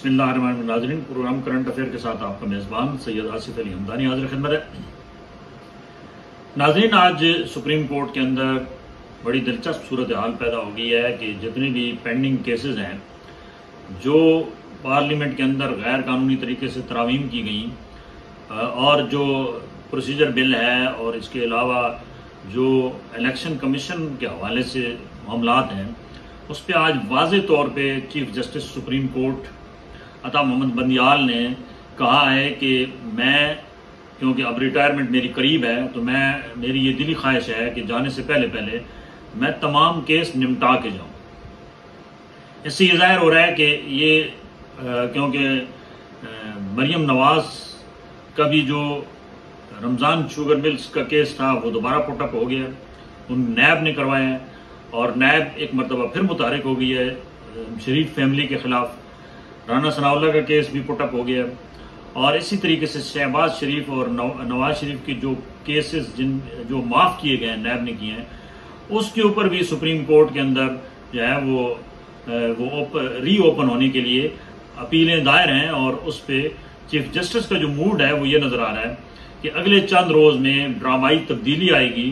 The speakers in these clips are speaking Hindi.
बिस्मिल्लाहिर्रहमानिर्रहीम। नाज़रीन, प्रोग्राम करंट अफेयर के साथ आपका मेज़बान सैयद आसिफ अली हमदानी हाज़िर खिदमत है। नाज़रीन, आज सुप्रीम कोर्ट के अंदर बड़ी दिलचस्प सूरत हाल पैदा हो गई है कि जितने भी पेंडिंग केसेस हैं जो पार्लियामेंट के अंदर गैर कानूनी तरीके से तरामीम की गई और जो प्रोसीजर बिल है और इसके अलावा जो इलेक्शन कमीशन के हवाले से मामलात हैं, उस पर आज वाज़े तौर पे चीफ जस्टिस सुप्रीम कोर्ट अता मोहम्मद बंदियाल ने कहा है कि मैं, क्योंकि अब रिटायरमेंट मेरी करीब है, तो मेरी ये दिली ख्वाहिश है कि जाने से पहले मैं तमाम केस निपटा के जाऊं। इससे ये जाहिर हो रहा है कि ये क्योंकि मरियम नवाज का भी जो रमज़ान शुगर मिल्स का केस था वो दोबारा पुटअप हो गया, उन नैब ने करवाया है और नैब एक मरतबा फिर मुतारिक हो गई है शरीफ फैमिली के खिलाफ। राना सनाउल्लाह का केस भी पुटअप हो गया और इसी तरीके से शहबाज शरीफ और नवाज शरीफ की जो केसेस जो माफ़ किए गए हैं, नैब ने किए हैं, उसके ऊपर भी सुप्रीम कोर्ट के अंदर जो है वो रीओपन होने के लिए अपीलें दायर हैं। और उस पर चीफ जस्टिस का जो मूड है वो ये नज़र आ रहा है कि अगले चंद रोज़ में ड्रामाई तब्दीली आएगी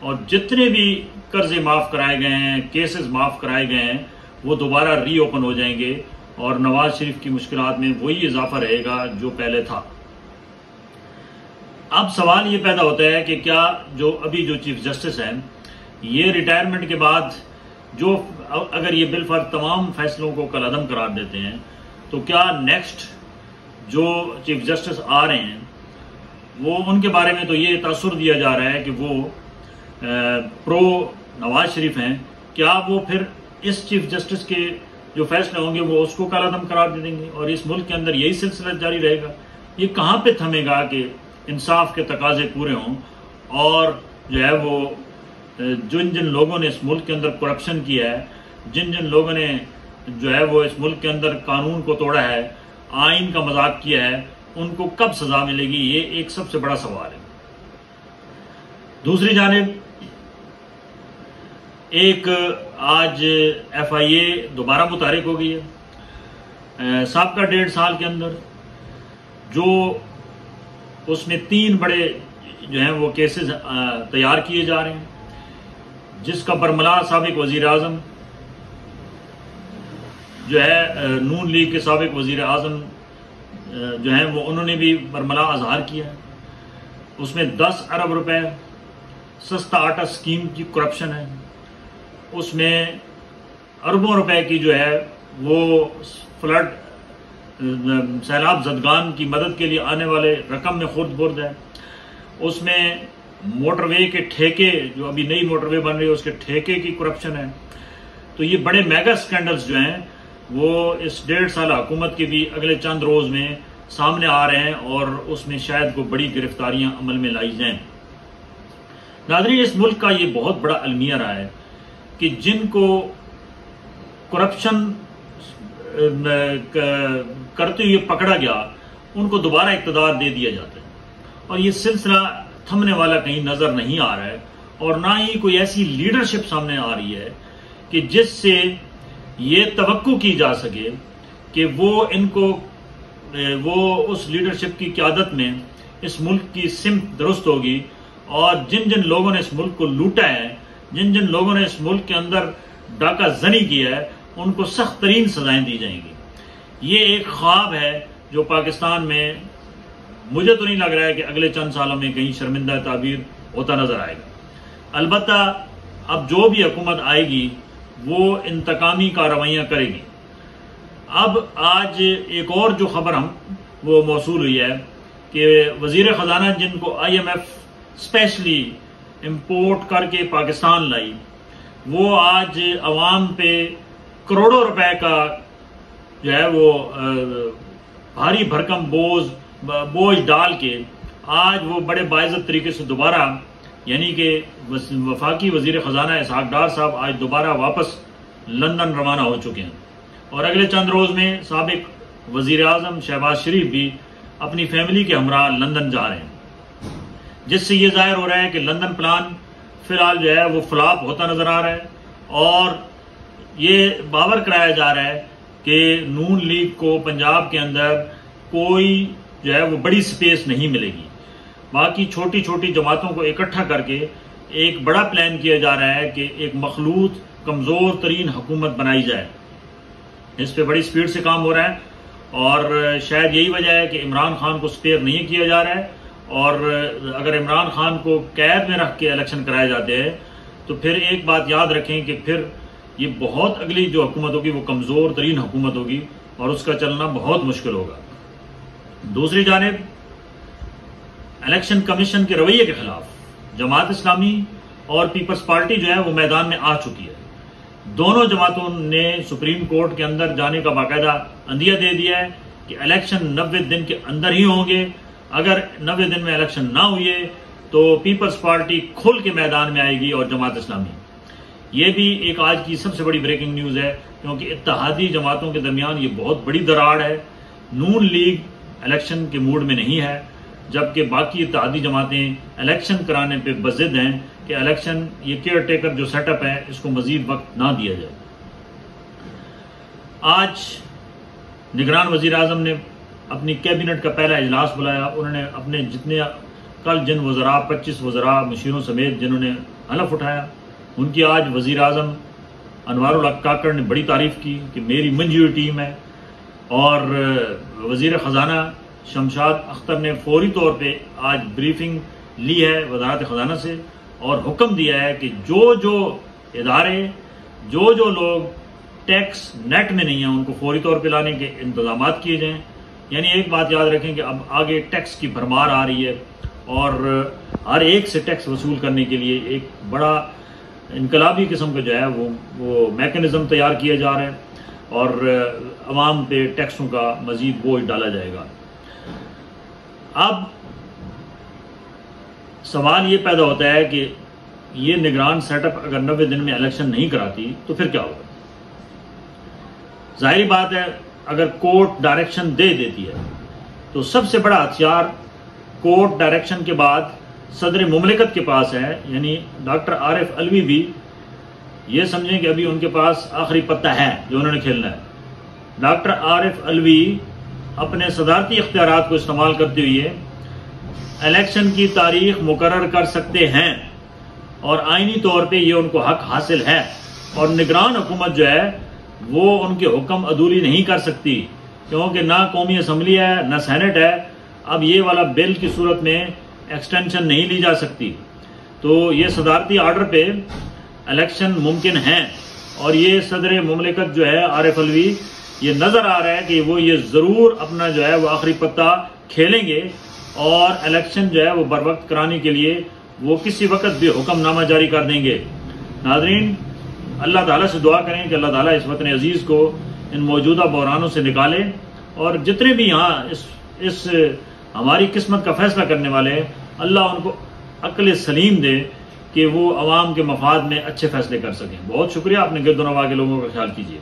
और जितने भी कर्जे माफ़ कराए गए हैं, केसेस माफ़ कराए गए हैं, वो दोबारा रीओपन हो जाएंगे और नवाज शरीफ की मुश्किलात में वही इजाफा रहेगा जो पहले था। अब सवाल ये पैदा होता है कि क्या जो अभी जो चीफ जस्टिस हैं, ये रिटायरमेंट के बाद जो अगर ये बिलफर तमाम फैसलों को कलअदम करार देते हैं, तो क्या नेक्स्ट जो चीफ जस्टिस आ रहे हैं वो, उनके बारे में तो ये तासुर दिया जा रहा है कि वो प्रो नवाज शरीफ हैं, क्या वो फिर इस चीफ जस्टिस के जो फैसले होंगे वो उसको कालादम करार दे देंगे और इस मुल्क के अंदर यही सिलसिला जारी रहेगा? ये कहाँ पे थमेगा कि इंसाफ के तकाजे पूरे हों और जो है वो जिन जिन लोगों ने इस मुल्क के अंदर करप्शन किया है, जिन जिन लोगों ने जो है वो इस मुल्क के अंदर कानून को तोड़ा है, आइन का मजाक किया है, उनको कब सजा मिलेगी? ये एक सबसे बड़ा सवाल है। दूसरी जानिब एक आज FIA दोबारा मुतारिक हो गई है। साबका 1.5 साल के अंदर जो उसमें 3 बड़े जो हैं वो केसेस तैयार किए जा रहे हैं, जिसका बरमला साबिक वजीर आजम जो है, नून लीग के साबिक वजीर आजम जो हैं वो, उन्होंने भी बरमला अजहार किया है। उसमें 10 अरब रुपए सस्ता आटा स्कीम की करप्शन है, उसमें अरबों रुपए की जो है वो फ्लड सैलाब जदगान की मदद के लिए आने वाले रकम में खुर्द बुर्द है, उसमें मोटरवे के ठेके, जो अभी नई मोटरवे बन रही है उसके ठेके की करप्शन है। तो ये बड़े मेगा स्कैंडल्स जो हैं वो इस 1.5 साल हुकूमत के भी अगले चंद रोज में सामने आ रहे हैं और उसमें शायद को बड़ी गिरफ्तारियां अमल में लाई जाएं। नाज़रीन, इस मुल्क का ये बहुत बड़ा अलमिया रहा है कि जिनको करप्शन करते हुए पकड़ा गया उनको दोबारा इक़्तिदार दे दिया जाता है और ये सिलसिला थमने वाला कहीं नजर नहीं आ रहा है और ना ही कोई ऐसी लीडरशिप सामने आ रही है कि जिससे ये तवक्को की जा सके कि वो उस लीडरशिप की क़यादत में इस मुल्क की सिमत दुरुस्त होगी और जिन जिन लोगों ने इस मुल्क को लूटा है, जिन जिन लोगों ने इस मुल्क के अंदर डाका जनी किया है, उनको सख्त तरीन सजाएं दी जाएंगी। ये एक ख्वाब है जो पाकिस्तान में, मुझे तो नहीं लग रहा है कि अगले चंद सालों में कहीं शर्मिंदा ताबीर होता नजर आएगा। अलबत्ता अब जो भी हुकूमत आएगी वो इंतकामी कार्रवाइयां करेगी। अब आज एक और जो खबर वो मौसूल हुई है कि वजीर खजाना, जिनको IMF स्पेशली इंपोर्ट करके पाकिस्तान लाई, वो आज अवाम पे करोड़ों रुपए का जो है वो भारी भरकम बोझ डाल के आज वो बड़े बाइज्जत तरीके से दोबारा, यानी कि वफाकी वजीर खजाना इसहाक डार साहब आज दोबारा वापस लंदन रवाना हो चुके हैं और अगले चंद रोज में साबिक वजीर आजम शहबाज शरीफ भी अपनी फैमिली के हमरा लंदन जा रहे हैं, जिससे ये जाहिर हो रहा है कि लंदन प्लान फिलहाल जो है वो फ्लॉप होता नजर आ रहा है और ये बावर कराया जा रहा है कि नून लीग को पंजाब के अंदर कोई जो है वो बड़ी स्पेस नहीं मिलेगी। बाकी छोटी छोटी जमातों को इकट्ठा करके एक बड़ा प्लान किया जा रहा है कि एक मखलूत कमज़ोर तरीन हुकूमत बनाई जाए। इस पर बड़ी स्पीड से काम हो रहा है और शायद यही वजह है कि इमरान खान को स्पेयर नहीं किया जा रहा है। और अगर इमरान खान को कैद में रख के इलेक्शन कराए जाते हैं तो फिर एक बात याद रखें कि फिर ये बहुत अगली जो हुकूमत होगी वो कमज़ोर तरीन हुकूमत होगी और उसका चलना बहुत मुश्किल होगा। दूसरी जानिब इलेक्शन कमीशन के रवैये के खिलाफ जमात इस्लामी और पीपल्स पार्टी जो है वो मैदान में आ चुकी है। दोनों जमातों ने सुप्रीम कोर्ट के अंदर जाने का बाकायदा अंदिया दे दिया है कि इलेक्शन 90 दिन के अंदर ही होंगे। अगर 90 दिन में इलेक्शन ना हुए तो पीपल्स पार्टी खुल के मैदान में आएगी और जमात इस्लामी। ये भी एक आज की सबसे बड़ी ब्रेकिंग न्यूज़ है, क्योंकि इत्तेहादी जमातों के दरमियान ये बहुत बड़ी दरार है। नून लीग इलेक्शन के मूड में नहीं है, जबकि बाकी इत्तेहादी जमातें इलेक्शन कराने पे बज़िद हैं कि इलेक्शन ये केयर टेकर जो सेटअप है इसको मजीद वक्त ना दिया जाए। आज निगरान वज़ीर आज़म ने अपनी कैबिनेट का पहला इजलास बुलाया। उन्होंने अपने जितने कल जिन वज़रा 25 वज़रा मुशीरों समेत जिन्होंने हलफ उठाया उनकी आज वज़ीर आज़म अनवारुल हक काकड़ ने बड़ी तारीफ की कि मेरी मंजी हुई टीम है। और वज़ीर ख़जाना शमशाद अख्तर ने फौरी तौर पे आज ब्रीफिंग ली है वज़ारत ख़जाना से और हुक्म दिया है कि जो जो इदारे जो लोग टैक्स नेट में नहीं है उनको फौरी तौर पे लाने के इंतजाम किए जाएं। यानी एक बात याद रखें कि अब आगे टैक्स की भरमार आ रही है और हर एक से टैक्स वसूल करने के लिए एक बड़ा इनकलाबी किस्म का जो है वो मैकेनिज्म तैयार किया जा रहा है और अवाम पे टैक्सों का मजीद बोझ डाला जाएगा। अब सवाल ये पैदा होता है कि ये निगरान सेटअप अगर 90 दिन में इलेक्शन नहीं कराती तो फिर क्या होगा। जाहिर बात है अगर कोर्ट डायरेक्शन दे देती है तो सबसे बड़ा हथियार कोर्ट डायरेक्शन के बाद सदर मुमलिकत के पास है। यानी डॉक्टर आरिफ अलवी भी ये समझें कि अभी उनके पास आखिरी पत्ता है जो उन्होंने खेलना है। डॉक्टर आरिफ अलवी अपने सदारती इख्तियारात को इस्तेमाल करते हुए इलेक्शन की तारीख मुकर्रर कर सकते हैं और आईनी तौर पे ये उनको हक हासिल है और निगरान हुकूमत जो है वो उनके हुक्म अदूली नहीं कर सकती, क्योंकि ना कौमी असम्बली है ना सेनेट है। अब ये वाला बिल की सूरत में एक्सटेंशन नहीं ली जा सकती। तो ये सदारती आर्डर पे इलेक्शन मुमकिन है और ये सदर मुमलिकत जो है आरिफ अलवी ये नजर आ रहा है कि वो ये जरूर अपना जो है वो आखिरी पत्ता खेलेंगे और इलेक्शन जो है वो बर वक्त कराने के लिए वो किसी वक्त भी हुक्मनामा जारी कर देंगे। नाज़रीन, अल्लाह ताला से दुआ करें कि अल्लाह ताला इस वतन अजीज को इन मौजूदा बहरानों से निकाले और जितने भी यहाँ इस हमारी किस्मत का फैसला करने वाले हैं अल्लाह उनको अक्ल सलीम दे कि वो अवाम के मफाद में अच्छे फैसले कर सकें। बहुत शुक्रिया। अपने गिरदोनवा के लोगों का ख्याल कीजिए।